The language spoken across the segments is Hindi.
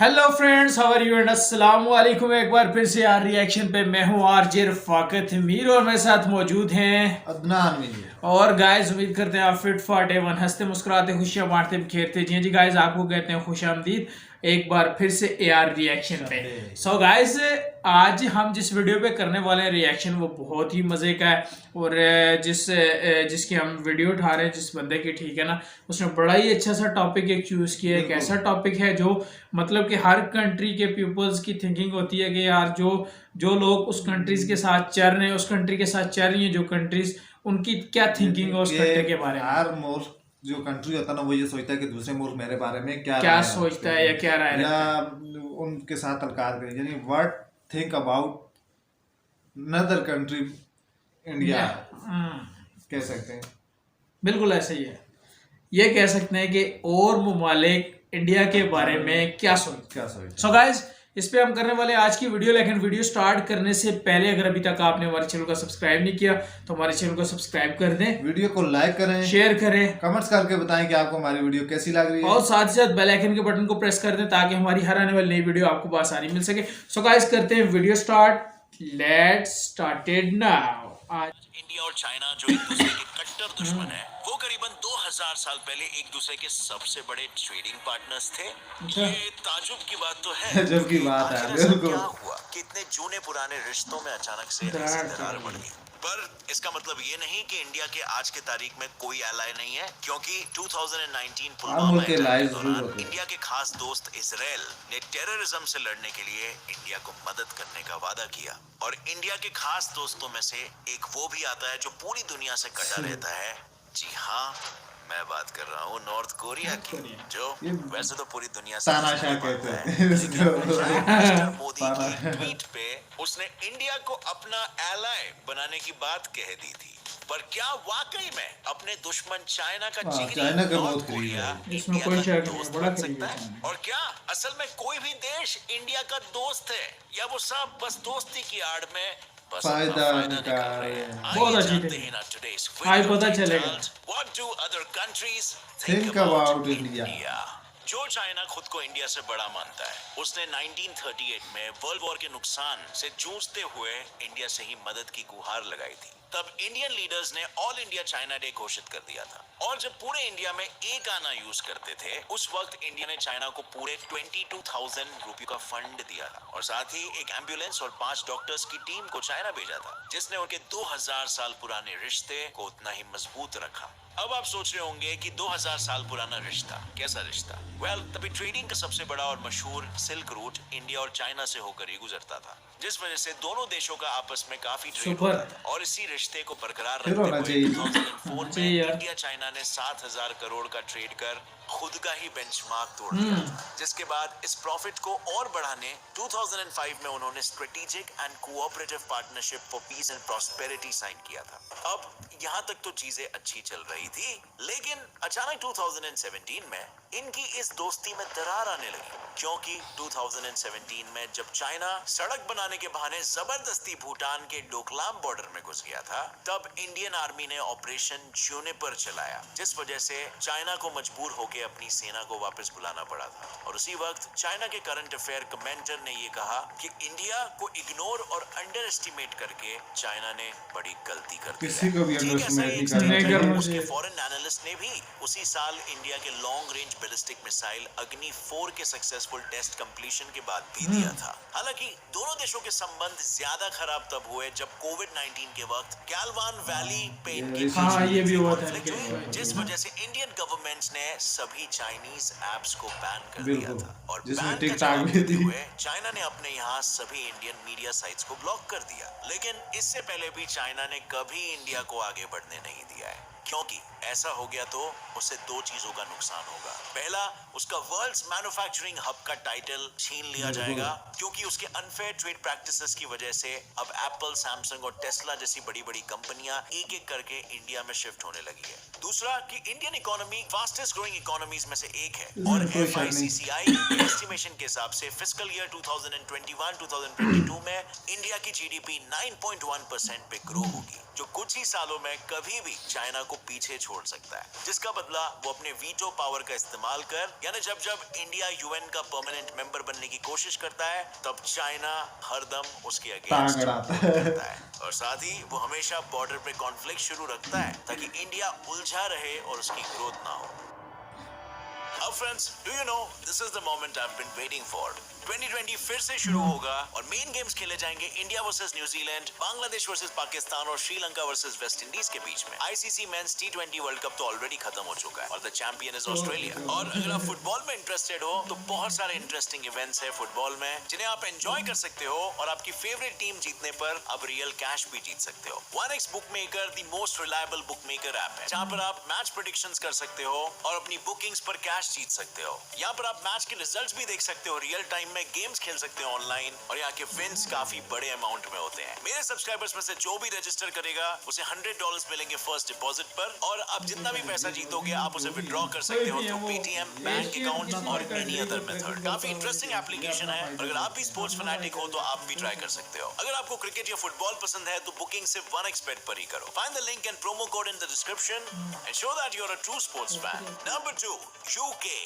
Hello friends, how are you and अस्सलाम वालेकुम। एक बार फिर से यार रिएक्शन पे मैं हूँ आरजे रफाकत मीर और मेरे साथ मौजूद हैं अदनान मीर। और गाइस उम्मीद करते हैं आप फिट फाट एवन हंसते मुस्कुराते खुशियां बांटते बिखेरते। जी जी गाइस, आपको कहते हैं खुश आमदीद एक बार फिर से एआर रिएक्शन पे। सो गाइस, आज हम जिस वीडियो पे करने वाले हैं रिएक्शन वो बहुत ही मज़े का है और जिसकी हम वीडियो उठा रहे हैं जिस बंदे की, ठीक है ना, उसने बड़ा ही अच्छा सा टॉपिक एक चूज़ किया है। एक ऐसा टॉपिक है जो मतलब कि हर कंट्री के पीपल्स की थिंकिंग होती है कि यार जो जो लोग उस कंट्रीज के साथ चल रहे हैं, उस कंट्री के साथ चल रही हैं जो कंट्रीज, उनकी क्या थिंकिंग है उस कंट्री के बारे में। हर मुल्क जो कंट्री होता है ना वो ये सोचता है कि दूसरे मुल्क मेरे बारे में क्या क्या सोचता है या क्या राय या रखता है। उनके साथ तलकार करें, यानी व्हाट थिंक अबाउट नदर कंट्री इंडिया कह सकते हैं। बिल्कुल ऐसे ही है। ये कह सकते हैं कि और ममालिक इंडिया के बारे में क्या सोचते। सो गाइस, इस पे हम करने वाले आज की वीडियो। लेकिन वीडियो स्टार्ट करने से पहले अगर अभी तक आपने हमारे चैनल को सब्सक्राइब नहीं किया तो हमारे चैनल को सब्सक्राइब कर दें, वीडियो को लाइक करें, शेयर करें, कमेंट्स करके बताएं कि आपको हमारी वीडियो कैसी लग रही है और साथ ही साथ बेल आइकन के बटन को प्रेस कर दें ताकि हमारी हर आने वाली नई वीडियो आपको बआसानी मिल सके। सो गाइस, करते हैं video start. Let's started now. आज इंडिया और चाइना जो एक दूसरे के कट्टर दुश्मन है, वो करीबन 2000 साल पहले एक दूसरे के सबसे बड़े ट्रेडिंग पार्टनर्स थे। ये ताजुब की बात तो है। ताजुब की बात है, आखिर ऐसा बिल्कुल। क्या हुआ कि इतने जूने पुराने रिश्तों में अचानक से ऐसी दरार बढ़ गई? पर इसका मतलब ये नहीं कि इंडिया के आज के तारीख में कोई एलाय नहीं है, क्योंकि 2019 पुलवामा के दौरान इंडिया के खास दोस्त इजराइल ने टेररिज्म से लड़ने के लिए इंडिया को मदद करने का वादा किया। और इंडिया के खास दोस्तों में से एक वो भी आता है जो पूरी दुनिया से कटा रहता है। जी हाँ, मैं बात कर रहा हूँ नॉर्थ कोरिया की, जो वैसे तो पूरी दुनिया से तानाशाह कहते हैं। मिस्टर मोदी की ट्वीट पे उसने इंडिया को अपना एलाय बनाने की बात कह दी थी। पर क्या वाकई में अपने दुश्मन चाइना का जिगरी नॉर्थ कोरिया इंडिया का दोस्त बन सकता है? और क्या असल में कोई भी देश इंडिया का दोस्त है, या वो सब बस दोस्ती की आड़ में फायदा निकाल रहे हैं? बहुत अच्छी थी। हाई पता चलेगा। What do other countries Think about India? जो चाइना खुद को इंडिया से बड़ा मानता है, उसने 1938 में वर्ल्ड वॉर के नुकसान से जूझते हुए इंडिया से ही मदद की गुहार लगाई थी। तब इंडियन लीडर्स ने ऑल इंडिया चाइना डे घोषित कर दिया था। और जब पूरे इंडिया में एक आना यूज करते थे, उस वक्त इंडिया ने चाइना को पूरे 22,000 रुपए का फंड दिया था और साथ ही एक एम्बुलेंस और 5 डॉक्टर्स की टीम को चाइना भेजा था, जिसने उनके 2000 साल पुराने रिश्ते को उतना ही मजबूत रखा। अब आप सोच रहे होंगे कि 2000 साल पुराना रिश्ता कैसा रिश्ता? तभी ट्रेडिंग का सबसे बड़ा और मशहूर सिल्क रूट इंडिया और चाइना से होकर ही गुजरता था, जिस वजह से दोनों देशों का आपस में काफी ट्रेड होता था। और इसी रिश्ते को बरकरार रखते हुए 2004 में इंडिया चाइना ने 7,000 करोड़ का ट्रेड कर खुद का ही बेंचमार्क तोड़ दिया था, जिसके बाद इस प्रॉफिट को और बढ़ाने 2005 में उन्होंने strategic and cooperative partnership for peace and prosperity sign किया था। अब यहाँ तक तो चीजें अच्छी चल रही थी, लेकिन अचानक 2017 में इनकी इस दोस्ती में दरार आने लगी, क्योंकि 2017 में जब चाइना सड़क बनाने के बहाने जबरदस्ती भूटान के डोकलाम बॉर्डर में घुस गया था, तब इंडियन आर्मी ने ऑपरेशन जूनिपर चलाया, जिस वजह से चाइना को मजबूर होकर अपनी सेना को वापस बुलाना पड़ा था। और उसी वक्त चाइना के करंट अफेयर कमेंटर ने ये कहा कि इंडिया को इग्नोर और अंडर एस्टिमेट करके चाइना ने बड़ी गलती कर दी। किसी को भी उसके फॉरेन एनालिस्ट ने भी उसी साल इंडिया के लॉन्ग रेंज बैलिस्टिक मिसाइल अग्नि 4 के सक्सेसफुल टेस्ट कंप्लीशन के बाद भी दिया था। हालांकि दोनों देशों के संबंध ज्यादा खराब तब हुए जब कोविड-19 के वक्त गैलवान वैली पे इनकी जिस वजह से इंडियन गवर्नमेंट ने सभी चाइनीज एप्स को बैन कर दिया था। और चाइना ने अपने यहाँ सभी इंडियन मीडिया साइट्स को ब्लॉक कर दिया। लेकिन इससे पहले भी चाइना ने कभी इंडिया को आगे बढ़ने नहीं दिया है, क्योंकि ऐसा हो गया तो उससे दो चीजों का नुकसान होगा। पहला, उसका वर्ल्ड्स मैन्युफैक्चरिंग हब का टाइटल छीन लिया जाएगा, क्योंकि उसके अनफेयर ट्रेड प्रैक्टिसेस की वजह से अब एप्पल, सैमसंग और टेस्ला जैसी बड़ी-बड़ी कंपनियां एक-एक करके इंडिया में शिफ्ट होने लगी है। दूसरा कि Indian economy fastest growing economies में से एक है और FICCI एस्टिमेशन के हिसाब से फिस्कल ईयर 2021-2022 में इंडिया की GDP 9.1% पे ग्रो होगी, जो कुछ ही सालों में कभी भी चाइना को पीछे छोड़ सकता है, जिसका बदला वो अपने वीटो पावर का इस्तेमाल कर, यानी जब जब इंडिया यूएन का परमानेंट मेंबर बनने की कोशिश करता है तब चाइना हरदम उसके अगेंस्ट करता है, और साथ ही वो हमेशा बॉर्डर पे कॉन्फ्लिक्ट शुरू रखता है ताकि इंडिया उलझा रहे और उसकी ग्रोथ ना हो। अब friends, do you know this is the moment I have been waiting for. 2020 फिर से शुरू होगा और मेन गेम्स खेले जाएंगे India versus New Zealand, Bangladesh versus Pakistan और श्रीलंका वर्सेस वेस्ट इंडीज के बीच में। आईसीसी मेंस टी20 वर्ल्ड कप तो ऑलरेडी खत्म हो चुका है और द चैंपियन इज ऑस्ट्रेलिया। और अगर आप फुटबॉल में इंटरेस्टेड हो तो बहुत सारे इंटरेस्टिंग इवेंट्स है फुटबॉल में जिन्हें आप एंजॉय कर सकते हो, और आपकी फेवरेट टीम जीतने पर आप रियल कैश भी जीत सकते हो। 1x bookmaker the most reliable bookmaker app है, जहां पर आप मैच प्रेडिक्शंस कर सकते हो और अपनी बुकिंग्स पर कैश जीत सकते हो। यहाँ पर आप मैच के रिजल्ट्स भी देख सकते हो रियल टाइम में, गेम्स खेल सकते हो ऑनलाइन, और यहाँ के विन्स काफी बड़े अमाउंट में होते हैं। मेरे सब्सक्राइबर्स में से जो भी रजिस्टर करेगा उसे $100 मिलेंगे फर्स्ट डिपॉजिट पर, और आप जितना भी पैसा जीतोगे आप उसे विड्रॉ कर सकते हो थ्रू पेटीएम, बैंक अकाउंट और एनी अदर मेथड। काफी इंटरेस्टिंग एप्लीकेशन है, और अगर आप भी स्पोर्ट्स फैनाटिक हो तो आप भी ट्राई कर सकते हो। अगर आपको क्रिकेट या फुटबॉल पसंद है तो बुकिंग सिर्फ 1x bet पर ही करो। Find the link and promo code in the description and show that you are a true sports fan. Number 2, UK,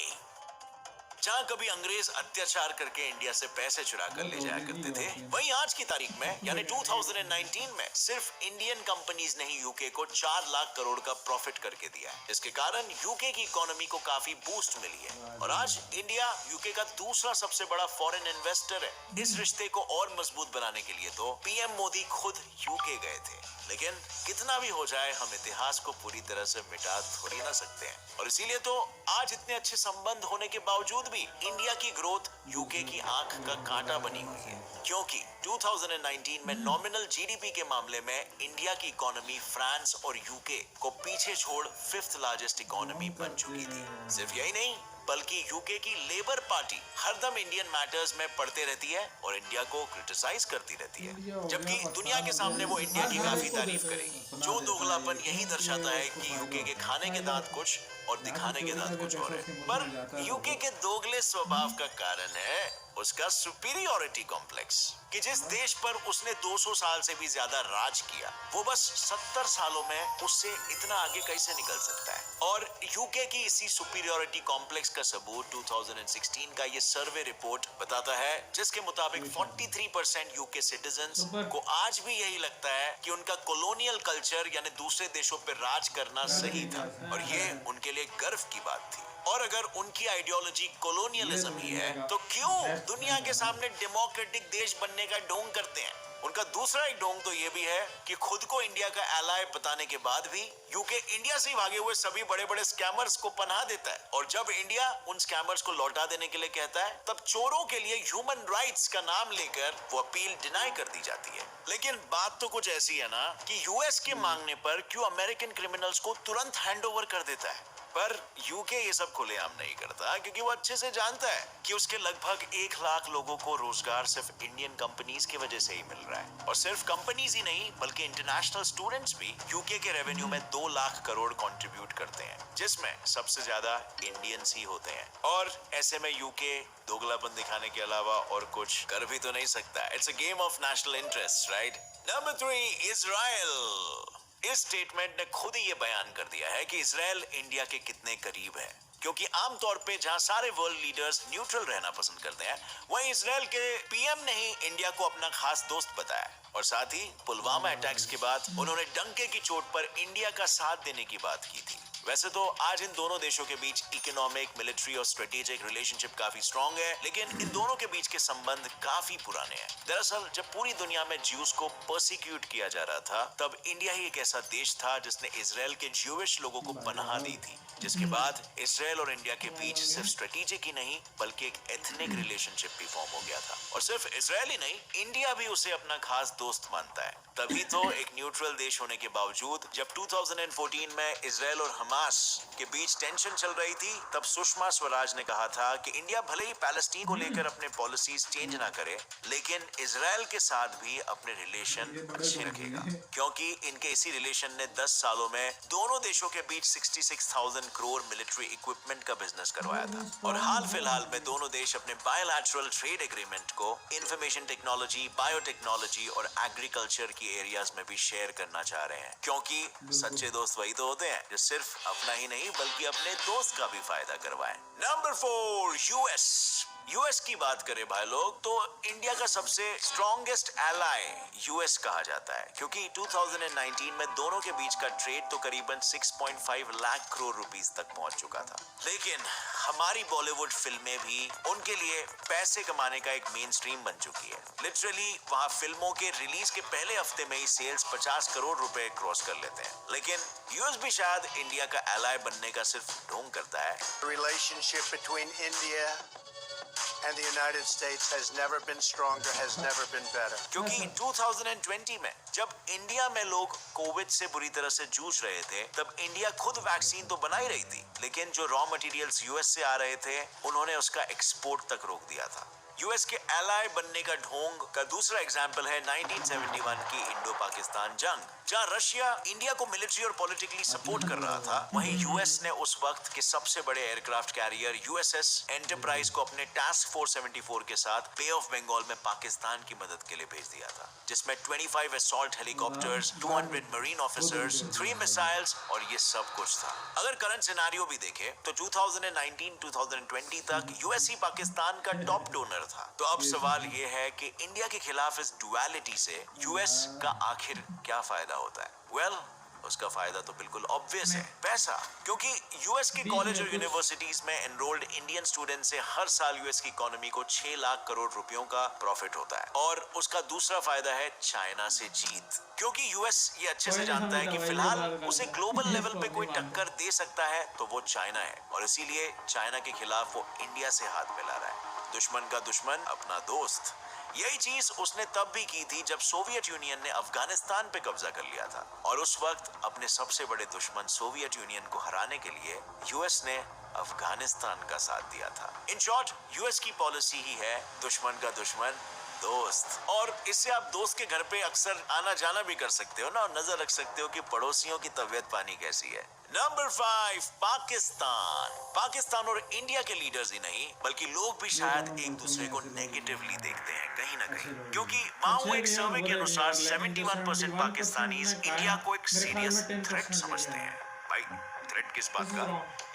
जहां कभी अंग्रेज अत्याचार करके इंडिया से पैसे चुरा कर ले जाया करते थे, वहीं आज की तारीख में यानी 2019 में सिर्फ इंडियन कंपनीज ने ही यूके को 4 लाख करोड़ का प्रॉफिट करके दिया है, जिसके कारण यूके की इकोनॉमी को काफी बूस्ट मिली है, और आज इंडिया यूके का दूसरा सबसे बड़ा फॉरेन इन्वेस्टर है। इस रिश्ते को और मजबूत बनाने के लिए तो पीएम मोदी खुद यूके गए थे, लेकिन कितना भी हो जाए हम इतिहास को पूरी तरह से मिटा थोड़ी ना सकते हैं, और इसीलिए तो आज इतने अच्छे संबंध होने के बावजूद भी इंडिया की ग्रोथ यूके की आंख का कांटा बनी हुई है, क्योंकि 2019 में नॉमिनल जीडीपी के मामले में इंडिया की इकोनॉमी फ्रांस और यूके को पीछे छोड़ 5th लार्जेस्ट इकोनॉमी बन चुकी थी। सिर्फ यही नहीं बल्कि यूके की लेबर पार्टी हरदम इंडियन मैटर्स में पड़ते रहती है और इंडिया को क्रिटिसाइज करती रहती है, जबकि दुनिया के सामने वो इंडिया की काफी तारीफ करेगी। जो दोगलापन यही दर्शाता है कि यूके के खाने के दांत कुछ और दिखाने के दांत कुछ और है। पर यूके के दोगले स्वभाव का कारण है उसका सुपीरियॉरिटी कॉम्प्लेक्स, कि जिस देश पर उसने 200 साल से भी ज्यादा राज किया वो बस 70 सालों में उससे इतना आगे कैसे निकल सकता है। और यूके की इसी सुपीरियॉरिटी कॉम्प्लेक्स का सबूत 2016 का ये सर्वे रिपोर्ट बताता है, जिसके मुताबिक 43% यूके सिटीजन्स को आज भी यही लगता है कि उनका कॉलोनियल कल्चर यानी दूसरे देशों पर राज करना सही था, और ये उनके लिए गर्व की बात थी। और अगर उनकी आइडियोलॉजी कॉलोनियलिज्म ही है तो क्यों दुनिया के सामने डेमोक्रेटिक देश बनने का ढोंग करते हैं? उनका दूसरा एक ढोंग तो ये भी है कि खुद को इंडिया का एलाय बताने के बाद भी यूके इंडिया से भागे हुए सभी बड़े बड़े स्कैमर्स को पनाह देता है, और जब इंडिया उन स्कैमर्स को लौटा देने के लिए कहता है तब चोरों के लिए ह्यूमन राइट्स का नाम लेकर वो अपील डिनाई कर दी जाती है। लेकिन बात तो कुछ ऐसी है ना कि यूएस के मांगने पर क्यों अमेरिकन क्रिमिनल्स को तुरंत हैंडओवर कर देता है, पर यूके ये सब खुलेआम नहीं करता, क्योंकि वो अच्छे से जानता है कि उसके लगभग 1 लाख लोगों को रोजगार सिर्फ इंडियन कंपनीज की वजह से ही मिल रहा है, और सिर्फ कंपनीज ही नहीं बल्कि इंटरनेशनल स्टूडेंट्स भी यूके के रेवेन्यू में 2 लाख करोड़ कंट्रीब्यूट करते हैं, जिसमें सबसे ज्यादा इंडियंस ही होते हैं। और ऐसे में यूके दोगलापन दिखाने के अलावा और कुछ कर भी तो नहीं सकता। It's a game of national interest, right? Number 3, Israel. इस स्टेटमेंट ने खुद ही ये बयान कर दिया है कि इजराइल इंडिया के कितने करीब है, क्योंकि आमतौर पे जहां सारे वर्ल्ड लीडर्स न्यूट्रल रहना पसंद करते हैं, वहीं इजराइल के पीएम ने ही इंडिया को अपना खास दोस्त बताया, और साथ ही पुलवामा अटैक्स के बाद उन्होंने डंके की चोट पर इंडिया का साथ देने की बात की थी। वैसे तो आज इन दोनों देशों के बीच इकोनॉमिक, मिलिट्री और स्ट्रेटेजिक रिलेशनशिप काफी स्ट्रांग है, लेकिन इन दोनों के बीच के संबंध काफी पुराने हैं। दरअसल जब पूरी दुनिया में ज्यूज को पर्सिक्यूट किया जा रहा था, तब इंडिया ही एक ऐसा देश था जिसने इजराइल के ज्यूइश लोगों को पनाह दी थी, जिसके बाद इजराइल और इंडिया के बीच सिर्फ स्ट्रेटेजिक ही नहीं बल्कि एक एथनिक रिलेशनशिप भी फॉर्म हो गया था। और सिर्फ इजराइल ही नहीं, इंडिया भी उसे अपना खास दोस्त मानता है। तभी तो एक न्यूट्रल देश होने के बावजूद जब 2014 में इजराइल और हमास हमास के बीच टेंशन चल रही थी, तब सुषमा स्वराज ने कहा था कि इंडिया भले ही पैलेस्टीन को लेकर अपने पॉलिसीज चेंज ना करे, लेकिन इजराइल के साथ भी अपने रिलेशन अच्छे रखेगा, क्योंकि इनके इसी रिलेशन ने 10 सालों में दोनों देशों के बीच 66,000 करोड़ मिलिट्री इक्विपमेंट का बिजनेस करवाया था। और हाल फिलहाल में दोनों देश अपने बायलैटरल ट्रेड एग्रीमेंट को इंफॉर्मेशन टेक्नोलॉजी, बायोटेक्नोलॉजी और एग्रीकल्चर की एरियाज में भी शेयर करना चाह रहे हैं, क्योंकि सच्चे दोस्त वही तो होते हैं जो सिर्फ अपना ही नहीं बल्कि अपने दोस्त का भी फायदा करवाएं। नंबर 4, यूएस की बात करें भाई लोग, तो इंडिया का सबसे स्ट्रॉन्गेस्ट एलाई यूएस कहा जाता है, क्योंकि 2019 में दोनों के बीच का ट्रेड तो करीबन 6.5 लाख करोड़ रुपीस तक पहुंच चुका था। लेकिन हमारी बॉलीवुड फिल्में भी उनके लिए पैसे कमाने का एक मेन स्ट्रीम बन चुकी है। लिटरली वहां फिल्मों के रिलीज के पहले हफ्ते में ही सेल्स 50 करोड़ रुपए क्रॉस कर लेते हैं। लेकिन यूएस भी शायद इंडिया का एलाई बनने का सिर्फ ढोंग करता है। Relationship between India and the United States has never been stronger, has never been better. क्योंकि 2020 में जब इंडिया में लोग कोविड से बुरी तरह से जूझ रहे थे, तब इंडिया खुद वैक्सीन तो बना ही रही थी, लेकिन जो रॉ मटेरियल्स यूएस से आ रहे थे उन्होंने उसका एक्सपोर्ट तक रोक दिया था। यूएस के एलाई बनने का ढोंग का दूसरा एग्जाम्पल है 1971 की इंडो पाकिस्तान जंग, जहां रशिया इंडिया को मिलिट्री और पॉलिटिकली सपोर्ट कर रहा था। वहीं यूएस ने उस वक्त के सबसे बड़े एयरक्राफ्ट कैरियर यूएसएस एंटरप्राइज को अपने टास्क फोर्स 74 के साथ बे ऑफ बंगाल में पाकिस्तान की मदद के लिए भेज दिया था, जिसमें 25 assault helicopters, 200 marine officers, 3 missiles और ये सब कुछ था। अगर करंट सिनेरियो भी देखे तो 2019-2020 तक यूएस ही पाकिस्तान का टॉप डोनर था। तो अब सवाल ये है कि इंडिया के खिलाफ इस डुअलिटी से यूएस का आखिर क्या फायदा होता है? वेल, उसका फायदा तो बिल्कुल ऑब्वियस है, पैसा। क्योंकि यूएस के कॉलेज और यूनिवर्सिटीज में एनरोल्ड इंडियन स्टूडेंट से हर साल यूएस की इकोनॉमी को 6 लाख करोड़ रुपयों का प्रॉफिट होता है। और उसका दूसरा फायदा है चाइना से जीत, क्योंकि यूएस ये अच्छे से जानता है कि फिलहाल उसे ग्लोबल लेवल पे कोई टक्कर दे सकता है तो वो चाइना है, और इसीलिए चाइना के खिलाफ वो इंडिया से हाथ मिला रहा है। दुश्मन का दुश्मन अपना दोस्त। यही चीज उसने तब भी की थी जब सोवियत यूनियन ने अफगानिस्तान पे कब्जा कर लिया था, और उस वक्त अपने सबसे बड़े दुश्मन सोवियत यूनियन को हराने के लिए यूएस ने अफगानिस्तान का साथ दिया था। इन शॉर्ट, यूएस की पॉलिसी ही है दुश्मन का दुश्मन दोस्त। और इससे आप दोस्त के घर पे अक्सर आना जाना भी कर सकते हो ना, और नजर रख सकते हो कि पड़ोसियों की तबीयत पानी कैसी है। नंबर 5, पाकिस्तान और इंडिया के लीडर्स ही नहीं बल्कि लोग भी शायद एक दूसरे को नेगेटिवली देखते हैं कहीं ना कहीं, क्योंकि माओ एक सर्वे के अनुसार 71% पाकिस्तानीज इंडिया को एक सीरियस थ्रेट समझते हैं। भाई, थ्रेट किस बात का?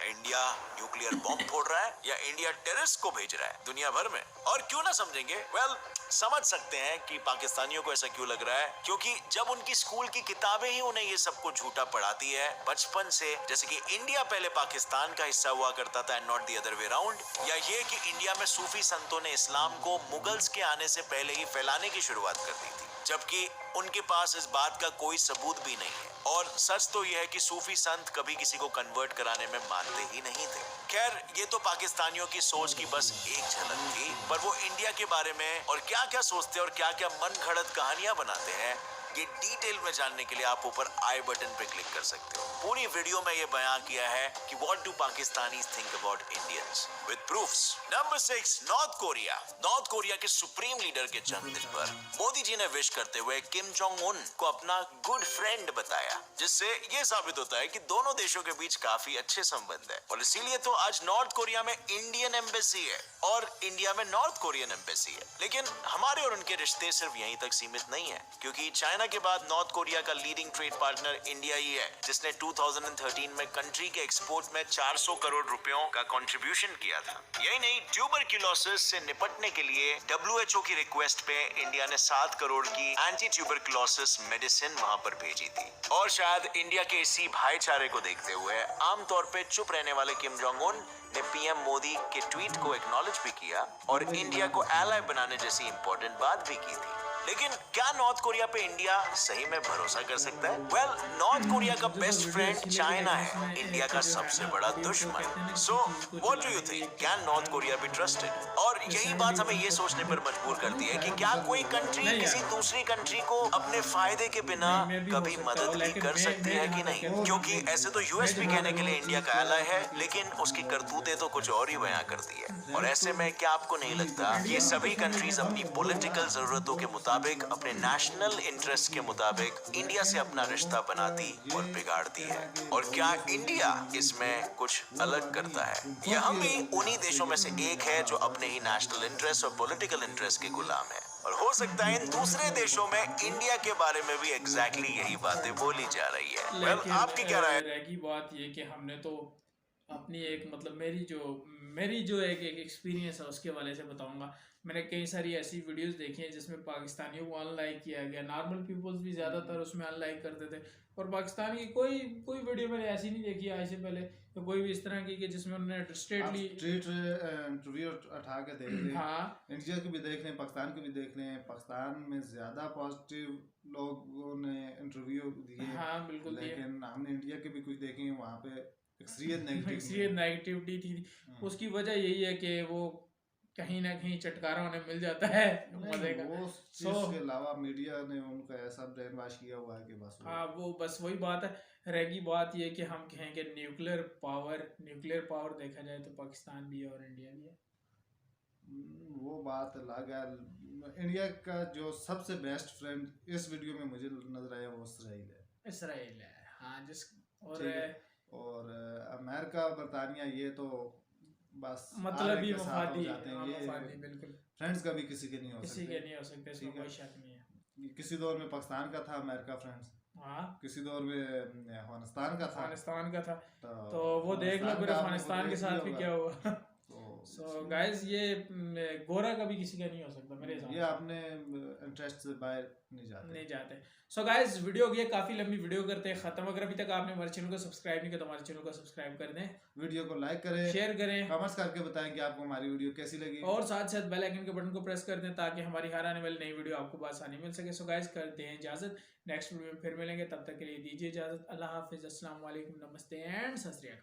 इंडिया न्यूक्लियर बॉम्ब फोड़ रहा है या इंडिया टेररिस्ट को भेज रहा है दुनिया भर में? और क्यों ना समझेंगे? वेल, समझ सकते हैं कि पाकिस्तानियों को ऐसा क्यों लग रहा है, क्योंकि जब उनकी स्कूल की किताबें ही उन्हें ये सब कुछ झूठा पढ़ाती है बचपन से, जैसे कि इंडिया पहले पाकिस्तान का हिस्सा हुआ करता था and not the other way round, या ये कि इंडिया में सूफी संतों ने इस्लाम को मुगल्स के आने से पहले ही फैलाने की शुरुआत कर दी थी, जबकि उनके पास इस बात का कोई सबूत भी नहीं है। और सच तो यह है कि सूफी संत कभी किसी को कन्वर्ट कराने में मानते ही नहीं थे। खैर, ये तो पाकिस्तानियों की सोच की बस एक झलक थी, पर वो इंडिया के बारे में और क्या क्या सोचते हैं और क्या क्या मन घड़त कहानियां बनाते हैं, ये डिटेल में जानने के लिए आप ऊपर आई बटन पे क्लिक कर सकते हो। पूरी वीडियो में ये बयां किया है कि what do Pakistanis think about Indians with proofs. Number 6, north Korea के सुप्रीम लीडर के जन्मदिन पर मोदी जी ने विश करते हुए किम जोंग उन को अपना गुड फ्रेंड बताया, जिससे ये साबित होता है कि दोनों देशों के बीच काफी अच्छे संबंध है, और इसीलिए तो आज नॉर्थ कोरिया में इंडियन एम्बेसी है और इंडिया में नॉर्थ कोरियन एम्बेसी है। लेकिन हमारे और उनके रिश्ते सिर्फ यहीं तक सीमित नहीं है, क्योंकि चाइना के बाद नॉर्थ कोरिया का लीडिंग ट्रेड पार्टनर इंडिया ही है, जिसने 2013 में कंट्री के एक्सपोर्ट में 400 करोड़ रुपयों का कंट्रीब्यूशन किया था। यही नहीं, ट्यूबरक्यूलोसिस से निपटने के लिए WHO की रिक्वेस्ट पे इंडिया ने 7 करोड़ की एंटी ट्यूबरक्यूलोसिस मेडिसिन वहां पर भेजी थी। और शायद इंडिया के इसी भाईचारे को देखते हुए आमतौर पे चुप रहने वाले किम जोंग उन ने पीएम मोदी के ट्वीट को एक्नॉलेज भी किया और इंडिया को एलाई बनाने जैसी इंपॉर्टेंट बात भी की थी। लेकिन क्या नॉर्थ कोरिया पे इंडिया सही में भरोसा कर सकता है? वेल, नॉर्थ कोरिया का बेस्ट फ्रेंड चाइना है, इंडिया का सबसे बड़ा दुश्मन। So what do you think, can north Korea be trusted? और यही बात हमें ये सोचने पर मजबूर करती है कि क्या कोई कंट्री किसी दूसरी कंट्री को अपने फायदे के बिना कभी मदद भी कर सकती है कि नहीं? क्योंकि ऐसे तो यूएस भी कहने के लिए इंडिया का एलाय है, लेकिन उसकी करतूतें तो कुछ और ही बयां करती है। और ऐसे में क्या आपको नहीं लगता कि ये सभी कंट्रीज अपनी पॉलिटिकल जरूरतों के मुताबिक, अपने नेशनल इंटरेस्ट के मुताबिक इंडिया से अपना रिश्ता बनाती और बिगाड़ती है? और क्या इंडिया इसमें कुछ अलग करता है, या हम भी उन्हीं देशों में से एक है जो अपने ही नेशनल इंटरेस्ट और पॉलिटिकल इंटरेस्ट के गुलाम है? और हो सकता है इन दूसरे देशों में इंडिया के बारे में भी एग्जैक्टली यही बातें बोली जा रही है। वेल, आपकी क्या राय? रहेगी बात ये कि हमने तो अपनी एक मतलब मेरी जो एक एक्सपीरियंस है उसके वाले से बताऊंगा। मैंने कई सारी ऐसी वीडियोस देखी हैं जिसमें पाकिस्तानियों को अनलाइक किया गया, नॉर्मल पीपल्स भी ज़्यादातर उसमें अनलाइक करते थे। और पाकिस्तान की कोई वीडियो मैंने ऐसी नहीं देखी आज से पहले, तो कोई भी इस तरह की कि जिसमें उन्होंने स्ट्रेटली इंटरव्यू उठा के देख लें। हाँ, इंडिया की भी देख लें, पाकिस्तान की भी देख लें। पाकिस्तान में ज्यादा पॉजिटिव लोगों ने इंटरव्यू दिए, हाँ बिल्कुल दिए। लेकिन हमने इंडिया के भी कुछ देखे हैं, वहाँ पे एक्सट्रीम नेगेटिविटी थी। उसकी वजह यही है कि वो कहीं ना कहीं छुटकारा उन्हें मिल जाता है मजे का। वो चीज़ के अलावा मीडिया ने उनको ऐसा ब्रेन वॉश किया हुआ है कि बस हाँ, वो बस वही बात है। रहेगी बात ये कि हम कहें कि न्यूक्लियर पावर देखा जाए तो पाकिस्तान भी है और इंडिया भी है। वो बात अलग है। इंडिया का जो सबसे बेस्ट फ्रेंड इस वीडियो में मुझे नजर आया वो इसराइल है। हाँ, और अमेरिका, बरतानिया, ये तो बस मतलब ही मफादी जाते हैं। ये बिल्कुल, फ्रेंड्स का भी किसी के नहीं हो सकते। इसमें कोई शक नहीं है। किसी दौर में पाकिस्तान का था अमेरिका फ्रेंड्स, हाँ, किसी दौर में अफगानिस्तान का था। तो वो देख लो फिर अफगानिस्तान के साथ भी क्या हुआ। सो गाइस, ये गोरा कभी किसी का नहीं हो सकता मेरे हिसाब से। ये अपने इंटरेस्ट से बाहर नहीं जाते। सो गाइस, वीडियो ये काफी लंबी वीडियो करते हैं खत्म। अगर अभी तक आपने हमारे चैनल को सब्सक्राइब नहीं किया तो हमारे चैनल को सब्सक्राइब कर दें, वीडियो को लाइक करें, शेयर करें, कमेंट्स करके बताएं कि आपको हमारी वीडियो कैसी लगी, और साथ साथ बेल आइकन के बटन को प्रेस कर दें ताकि हमारी हर आने वाली नई वीडियो आपको आसानी मिल सके। सो गाइस, करते हैं इजाजत, नेक्स्ट वीडियो में फिर मिलेंगे, तब तक के लिए दीजिए इजाजत। अल्लाह हाफिज, अस्सलाम वालेकुम, नमस्ते एंड सत श्री अकाल।